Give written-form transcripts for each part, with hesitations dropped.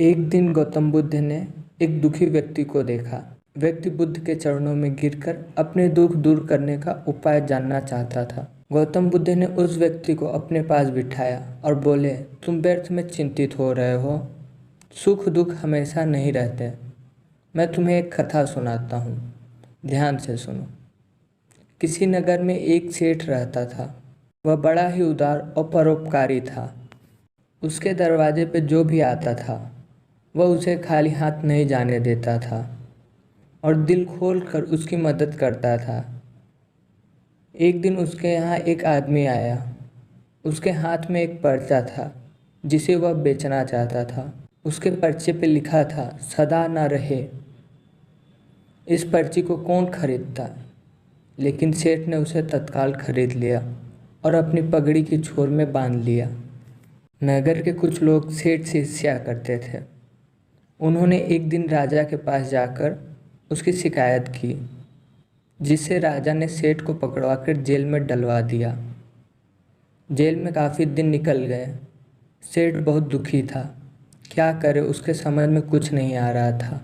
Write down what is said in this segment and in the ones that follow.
एक दिन गौतम बुद्ध ने एक दुखी व्यक्ति को देखा। व्यक्ति बुद्ध के चरणों में गिरकर अपने दुख दूर करने का उपाय जानना चाहता था। गौतम बुद्ध ने उस व्यक्ति को अपने पास बिठाया और बोले, तुम व्यर्थ में चिंतित हो रहे हो। सुख दुख हमेशा नहीं रहते। मैं तुम्हें एक कथा सुनाता हूँ, ध्यान से सुनो। किसी नगर में एक सेठ रहता था। वह बड़ा ही उदार और परोपकारी था। उसके दरवाजे पे जो भी आता था वह उसे खाली हाथ नहीं जाने देता था और दिल खोल कर उसकी मदद करता था। एक दिन उसके यहाँ एक आदमी आया। उसके हाथ में एक पर्चा था जिसे वह बेचना चाहता था। उसके पर्चे पे लिखा था, सदा न रहे। इस पर्ची को कौन खरीदता? लेकिन सेठ ने उसे तत्काल खरीद लिया और अपनी पगड़ी की छोर में बांध लिया। नगर के कुछ लोग सेठ से ईर्ष्या करते थे। उन्होंने एक दिन राजा के पास जाकर उसकी शिकायत की, जिससे राजा ने सेठ को पकड़वाकर जेल में डलवा दिया। जेल में काफ़ी दिन निकल गए। सेठ बहुत दुखी था। क्या करे, उसके समझ में कुछ नहीं आ रहा था।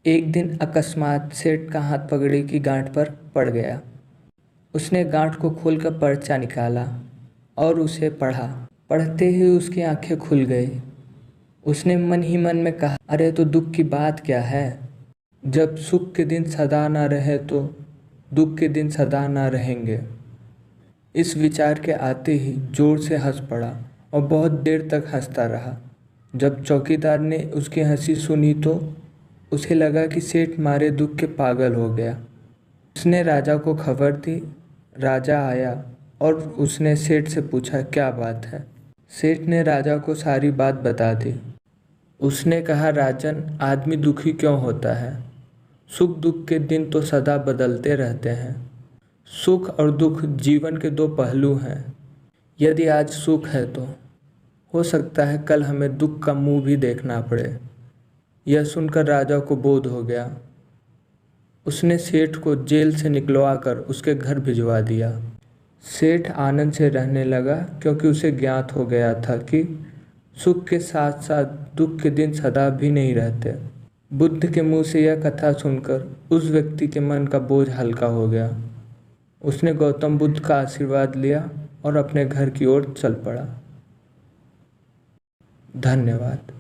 एक दिन अकस्मात सेठ का हाथ पगड़ी की गांठ पर पड़ गया। उसने गांठ को खोलकर पर्चा निकाला और उसे पढ़ा। पढ़ते ही उसकी आंखें खुल गई। उसने मन ही मन में कहा, अरे तो दुख की बात क्या है? जब सुख के दिन सदा ना रहे तो दुख के दिन सदा ना रहेंगे। इस विचार के आते ही जोर से हंस पड़ा और बहुत देर तक हंसता रहा। जब चौकीदार ने उसकी हंसी सुनी तो उसे लगा कि सेठ मारे दुख के पागल हो गया। उसने राजा को खबर दी। राजा आया और उसने सेठ से पूछा, क्या बात है? सेठ ने राजा को सारी बात बता दी। उसने कहा, राजन, आदमी दुखी क्यों होता है? सुख दुख के दिन तो सदा बदलते रहते हैं। सुख और दुख जीवन के दो पहलू हैं। यदि आज सुख है तो हो सकता है कल हमें दुख का मुंह भी देखना पड़े। यह सुनकर राजा को बोध हो गया। उसने सेठ को जेल से निकलवा कर उसके घर भिजवा दिया। सेठ आनंद से रहने लगा, क्योंकि उसे ज्ञात हो गया था कि सुख के साथ साथ दुख के दिन सदा भी नहीं रहते। बुद्ध के मुंह से यह कथा सुनकर उस व्यक्ति के मन का बोझ हल्का हो गया। उसने गौतम बुद्ध का आशीर्वाद लिया और अपने घर की ओर चल पड़ा। धन्यवाद।